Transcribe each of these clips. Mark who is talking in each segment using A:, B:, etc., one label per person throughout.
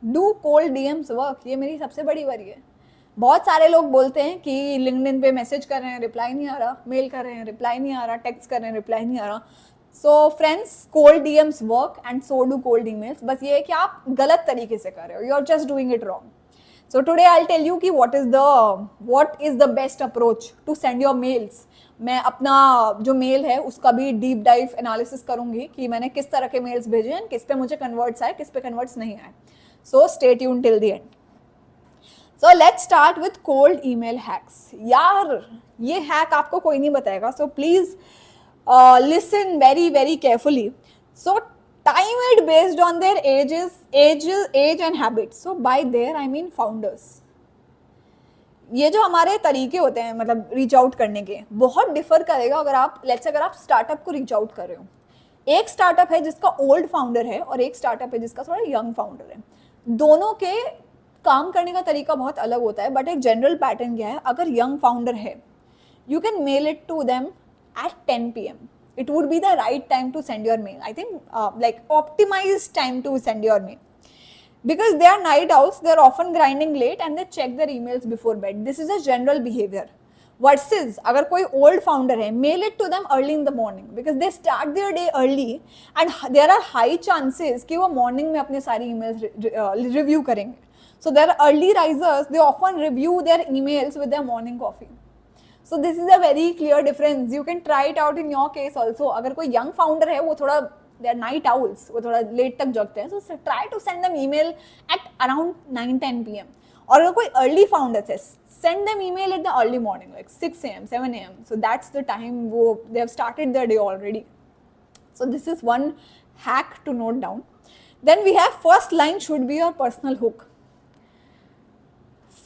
A: Do cold DMs work, ये मेरी सबसे बड़ी वरी है। बहुत सारे लोग बोलते हैं कि लिंक्डइन पे मैसेज कर रहे हैं, रिप्लाई नहीं आ रहा, मेल कर रहे हैं, रिप्लाई नहीं आ रहा, टेक्स्ट कर रहे हैं, रिप्लाई नहीं आ रहा। So friends, cold DMs work and so do cold emails, बस ये है कि आप गलत तरीके से कर रहे हो, you are just doing it wrong. So today I'll tell you कि what is the best approach to send your mails. मैं अपना जो मेल है उसका भी डीप डाइव एनालिसिस करूंगी कि मैंने किस तरह के मेल्स भेजे हैं, किस पे मुझे कन्वर्ट्स आए, किस पे कन्वर्ट्स नहीं आए। So stay tune till the end. So let's start with cold email hacks. यार ये हैक आपको कोई नहीं बताएगा, so please listen very very carefully. So time it based on their age and habits. So by there I mean founders. ये जो हमारे तरीके होते हैं मतलब रीच आउट करने के, बहुत डिफर करेगा अगर आप स्टार्टअप को रीच आउट कर रहे हो। एक स्टार्टअप है जिसका ओल्ड फाउंडर है और एक स्टार्टअप है जिसका थोड़ा यंग फाउंडर है। दोनों के काम करने का तरीका बहुत अलग होता है, बट एक जनरल पैटर्न क्या है, अगर यंग फाउंडर है you can mail it to them at 10 p.m. It would be the right time to send your mail. I think like optimized time to send your mail. Because they are night owls, they are often grinding late and they check their emails before bed. This is a general behavior. Versus अगर कोई old founder है, mail it to them early in the morning because they start their day early and there are high chances कि वो morning में अपने सारी emails review करेंगे. So they are early risers, they often review their emails with their morning coffee. So this is a very clear difference. You can try it out in your case also. अगर कोई young founder है वो थोड़ा they are night owls, वो थोड़ा late तक जगते हैं, so try to send them email at around 9-10 p.m. और अगर कोई early founders है, send them email at the early morning like 6 a.m. 7 a.m. So that's the time वो they have started their day already. So this is one hack to note down. Then we have first line should be your personal hook.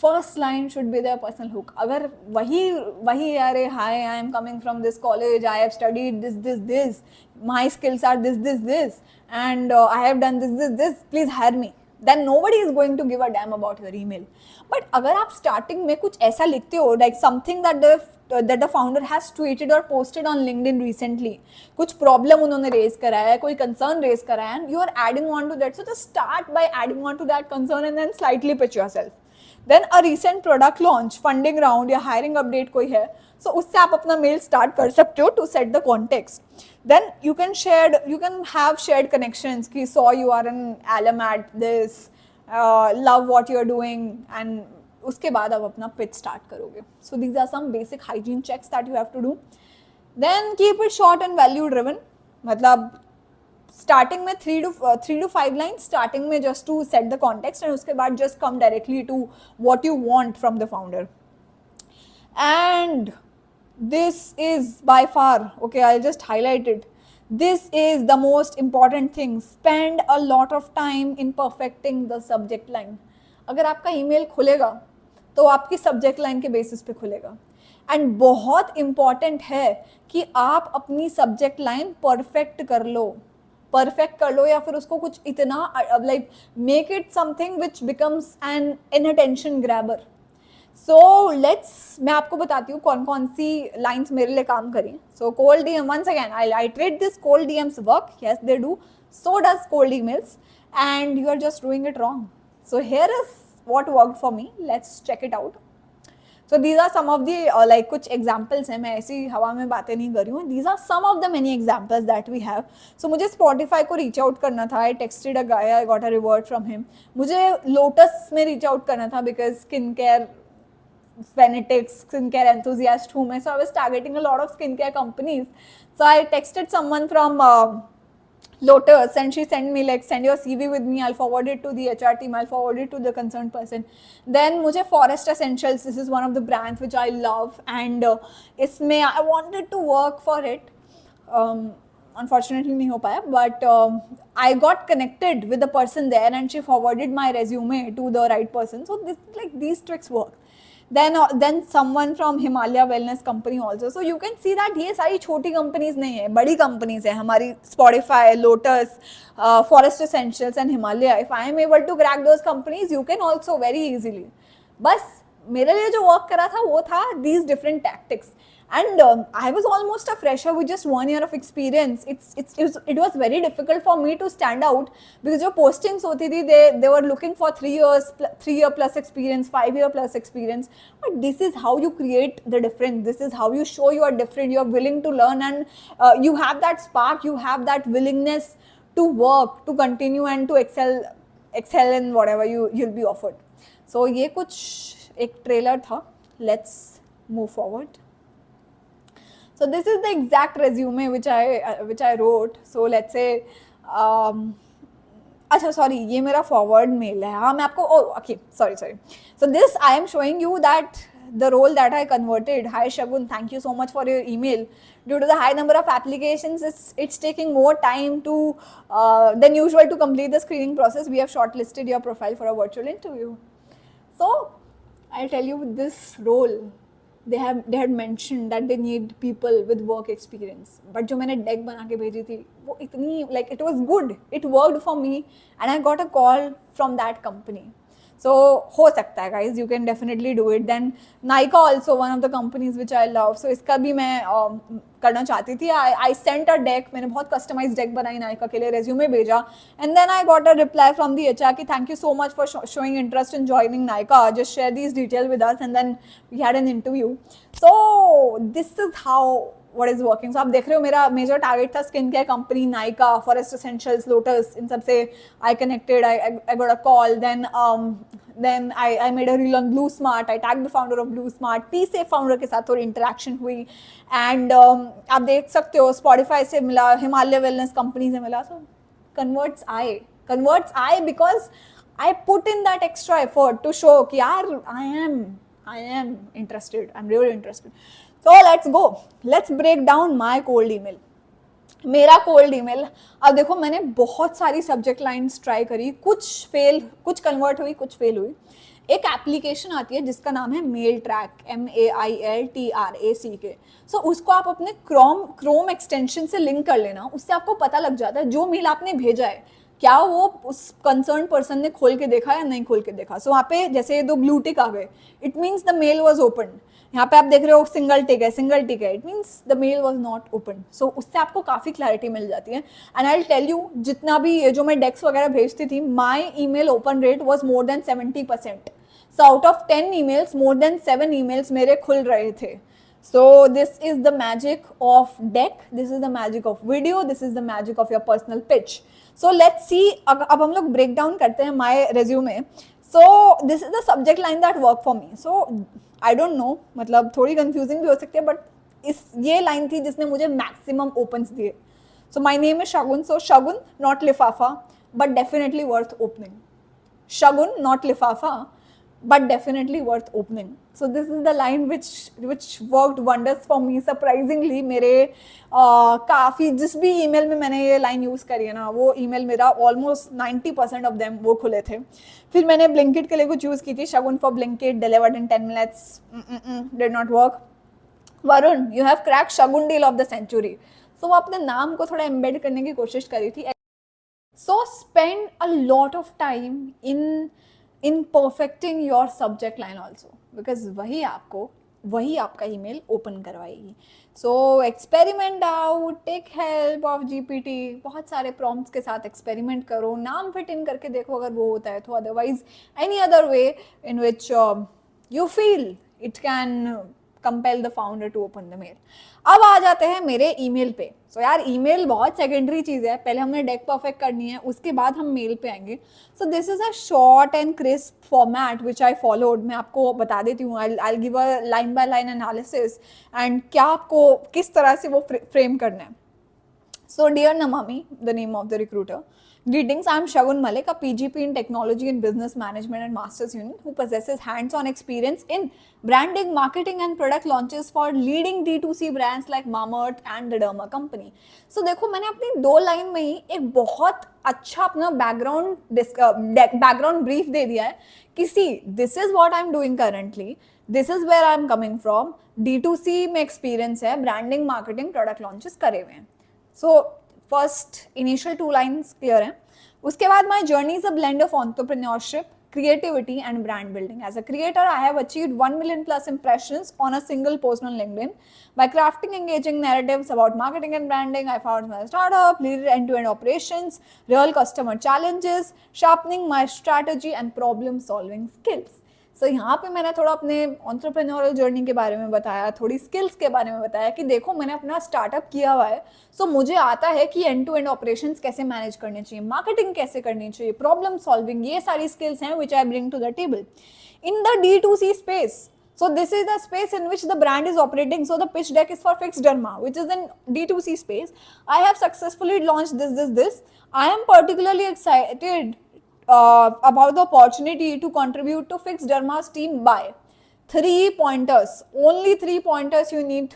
A: First line should be their personal hook. अगर वही अरे hi I am coming from this college, I have studied this, my skills are this and I have done this, please hire me, then nobody is going to give a damn about your email. But अगर आप starting में कुछ ऐसा लिखते हो like something that the founder has tweeted or posted on LinkedIn recently, कुछ problem उन्होंने raise करा है, कोई कंसर्न रेज करा है, and you are adding on to that, so just start by adding on to that concern and then slightly pitch yourself. Then a recent product launch, funding round या hiring update कोई है, so उससे आप अपना mail start कर सकते हो to set the context. Then you can have shared connections कि saw you are an alum at this, love what you are doing, and उसके बाद आप अपना pitch start करोगे. So these are some basic hygiene checks that you have to do. Then keep it short and value driven. मतलब starting में 3 to 5 line starting में just to set the context and उसके बाद just come directly to what you want from the founder. And this is by far, okay I just highlight it, this is the most important thing, spend a lot of time in perfecting the subject line. अगर आपका email खुलेगा तो आपकी subject line के basis पे खुलेगा. And बहुत important है कि आप अपनी सब्जेक्ट लाइन परफेक्ट कर लो या फिर उसको कुछ इतना like make it something which becomes N attention grabber. So let's, मैं आपको बताती हूँ कौन कौन सी लाइन्स मेरे लिए काम करी. So cold DM, once again I iterate this, cold DMs work, yes they do, so does cold emails, and you are just doing it wrong. So here is what worked for me, let's check it out. So these are some of the like कुछ examples हैं, मैं ऐसी हवा में बातें नहीं कर रही हूँ. These are some of the many examples that we have. So मुझे Spotify को reach out करना था, I texted a guy, I got a reward from him. मुझे Lotus में reach out करना था because skincare fanatics, skincare enthusiast हूँ मैं, so I was targeting a lot of skincare companies. So I texted someone from Lotus and she sent me like send your CV with me, I'll forward it to the HR team, I'll forward it to the concerned person. Then मुझे Forest Essentials, this is one of the brands which I love and इसमें I wanted to work for it, unfortunately नहीं हो पाया, but I got connected with the person there and she forwarded my resume to the right person. So this, like these tricks work. Then someone from Himalaya Wellness Company also. So you can see that ये सारी छोटी companies नहीं है, बड़ी companies है हमारी, Spotify, Lotus, Forest Essentials and Himalaya. If I am able to crack those companies, you can also very easily. बस मेरे लिए जो work करा था वो था these different tactics. And I was almost a fresher with just 1 year of experience. It was very difficult for me to stand out because जो postings होती थी, they were looking for 3 year plus experience, 5 year plus experience. But this is how you create the difference. This is how you show you are different. You are willing to learn, and you have that spark. You have that willingness to work, to continue, and to excel in whatever you'll be offered. So ये कुछ एक trailer था. Let's move forward. So this is the exact resume which I wrote. So let's say अच्छा sorry ये मेरा forward mail है. हाँ मैं आपको okay sorry. So this I am showing you that the role that I converted. Hi Shagun, thank you so much for your email. Due to the high number of applications, it's taking more time to than usual to complete the screening process. We have shortlisted your profile for a virtual interview. So I'll tell you this role. They had mentioned that they need people with work experience. But जो मैंने deck बना के भेजी थी वो इतनी like it was good. It worked for me and I got a call from that company. So हो सकता है guys, you can definitely do it. Then Nykaa also one of the companies which I love. So इसका भी मैं करना चाहती थी. I sent a deck. मैंने बहुत customized deck बनाई Nykaa के लिए, resume भेजा. And then I got a reply from the HR कि thank you so much for showing interest in joining Nykaa. Just share these details with us. And then we had an interview. So this is how what is working. So आप देख रहे हो मेरा major target था skin care company, Nykaa, Forest Essentials, Lotus. इन सब से I connected. I got a call. Then I made a reel on Blue Smart. I tag the founder of Blue Smart. PeeSafe founder के साथ थोड़ी interaction हुई. And आप देख सकते हो स्पॉटिफाई से मिला, हिमालय वेलनेस कंपनी से मिला. So converts I because I put in that extra effort to show कि यार I am interested, I am really interested. So let's go. Let's break down my cold email. मेरा cold email. अब देखो मैंने बहुत सारी सब्जेक्ट लाइन्स ट्राई करी, कुछ फेल, कुछ कन्वर्ट हुई, कुछ फेल हुई. एक एप्लीकेशन आती है जिसका नाम है मेल ट्रैक, MAILTRACK. सो उसको आप अपने क्रोम एक्सटेंशन से लिंक कर लेना. उससे आपको पता लग जाता है जो मेल आपने भेजा है क्या वो उस कंसर्न पर्सन ने खोल के देखा या नहीं खोल के देखा. सो वहाँ पे जैसे 2 ब्लू टिक आ गए, it means the mail was open. यहाँ पे आप देख रहे हो सिंगल टिक है, it means the mail was not open. So उससे आपको काफ़ी क्लैरिटी मिल जाती है. And I will tell you, जितना भी जो मैं डेक्स वगैरह भेजती थी, my email open rate was more than 70%. So out of 10 emails, more than 7 emails मेरे खुल रहे थे. So this is the magic of deck, this is the magic of video, this is the magic of your personal pitch. So let's see, अब हम लोग break down करते हैं my resume. So this is the subject line that worked for me. So I don't know, मतलब थोड़ी confusing भी हो सकती है, but ये line थी जिसने मुझे maximum opens दिए. So my name is Shagun. So Shagun, not lifafa, but definitely worth opening. Shagun, not lifafa, but definitely worth opening. So this is the line which worked wonders for me surprisingly. मेरे काफ़ी जिस भी email में मैंने ये line use करी है ना, वो ईमेल मेरा ऑलमोस्ट 90% ऑफ देम वो खुले थे. फिर मैंने ब्लिंकिट के लिए कुछ यूज़ की थी, Shagun for Blinkit, delivered in 10 minutes, did not work. Varun, you have crack Shagun deal of the century. So वो अपने नाम को थोड़ा एम्बेड करने की कोशिश करी थी. So spend a lot of time in perfecting your subject line also, because वही आपका ईमेल ओपन करवाएगी. So experiment out, take help of GPT. बहुत सारे प्रॉम्प्ट्स के साथ एक्सपेरिमेंट करो, नाम फिट इन करके देखो अगर वो होता है तो. Otherwise any other way in which you feel it can compel the founder to open the mail. अब आ जाते हैं मेरे ईमेल पे. सो यार ईमेल बहुत सेकेंडरी चीज़ है, पहले हमने डेक परफेक्ट करनी है, उसके बाद हम मेल पे आएंगे. So this is a short and crisp format which I followed. मैं आपको बता देती हूँ, I give a line by line analysis and क्या आपको किस तरह से वो फ्रेम करना है. So dear Namami, the name of the recruiter. Greetings, I am Shagun Malik, a PGP in Technology and Business Management and Masters Unit who possesses hands-on experience in branding, marketing and product launches for leading D2C brands like Mamaearth and the Derma Company. So देखो मैंने अपनी 2 line में ही एक बहुत अच्छा अपना background brief दे दिया है कि see this is what I am doing currently, this is where I am coming from, D2C में एक्सपीरियंस है, ब्रांडिंग, मार्केटिंग, प्रोडक्ट लॉन्चेस करे हुए हैं. So first initial 2 lines clear हैं. उसके बाद my journey is a blend of entrepreneurship, creativity and brand building. As a creator, I have achieved 1 million plus impressions on a single post on LinkedIn. By crafting engaging narratives about marketing and branding, I found my startup, leaded end-to-end operations, real customer challenges, sharpening my strategy and problem solving skills. सो यहाँ पे मैंने थोड़ा अपने entrepreneurial journey के बारे में बताया, थोड़ी स्किल्स के बारे में बताया कि देखो मैंने अपना स्टार्टअप किया हुआ है, सो मुझे आता है कि एंड टू एंड ऑपरेशंस कैसे मैनेज करने चाहिए, मार्केटिंग कैसे करनी चाहिए, प्रॉब्लम सॉल्विंग, ये सारी स्किल्स हैं which I bring to the table in the D2C space. So this is the space in which the brand is operating. So the pitch deck is for Fix Derma, which is in D2C space. I have successfully launched this. I am particularly excited about the opportunity to contribute to Fix Derma's team by 3 pointers. Only 3 pointers you need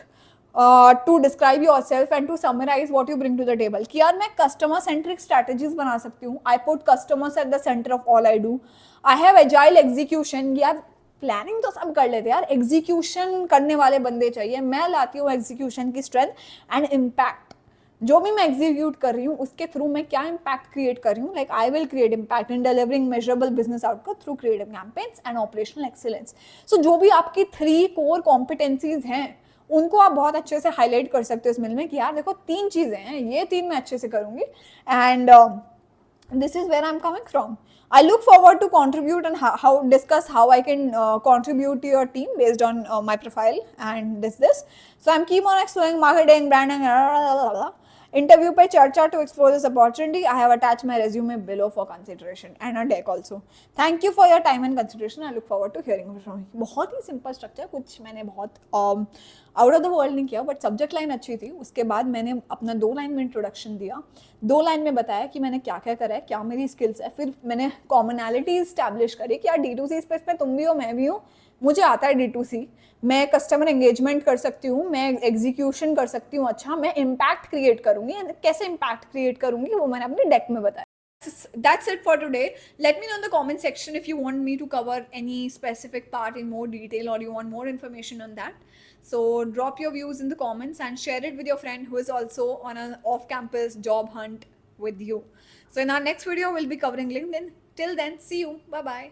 A: to describe yourself and to summarize what you bring to the table. कि यार मैं customer centric strategies बना सकती हूँ. I put customers at the center of all I do. I have agile execution. यार planning तो सब कर लेते यार, एग्जीक्यूशन करने वाले बंदे चाहिए. मैं लाती हूँ एग्जीक्यूशन की स्ट्रेंथ एंड इम्पैक्ट. जो भी मैं एग्जीक्यूट कर रही हूँ उसके थ्रू मैं क्या इम्पैक्ट क्रिएट कर रही हूँ. Like I will create impact in delivering measurable business outcome through creative campaigns and operational excellence. So जो भी आपकी 3 कोर कॉम्पिटेंसीज हैं उनको आप बहुत अच्छे से हाईलाइट कर सकते हो इस मिल में कि यार देखो 3 चीज़ें हैं, ये 3 मैं अच्छे से करूँगी and this is where I'm coming from. I look forward to contribute and discuss how I can contribute to your team based on my profile and this. So I'm keep on exploring marketing, branding, interview पे चर्चा to explore this opportunity. I have attached my resume below for consideration and a deck also. Thank you for your time and consideration. I look forward to hearing from you. बहुत ही simple structure, कुछ मैंने बहुत out of the world नहीं किया, but subject line अच्छी थी. उसके बाद मैंने अपना 2 लाइन में इंट्रोडक्शन दिया, 2 लाइन में बताया कि मैंने क्या क्या करा है, क्या मेरी स्किल्स है. फिर मैंने कॉमनैलिटी इस्टेब्लिश करी कि यार D2C स्पेस में तुम भी हो, मैं भी हूँ, मुझे आता है D2C, मैं कस्टमर एंगेजमेंट कर सकती हूँ, मैं एग्जीक्यूशन कर सकती हूँ. अच्छा, मैं इम्पैक्ट क्रिएट करूँगी, कैसे इम्पैक्ट क्रिएट करूँगी वो मैंने अपने डेक में बताया. That's it for today. Let me know in the comment section if you want me to cover any specific part in more detail or you want more information on that. So drop your views in the comments and share it with your friend who is also on an off-campus job hunt with you. So in our next video, we'll be covering LinkedIn. Till then, see you. Bye-bye.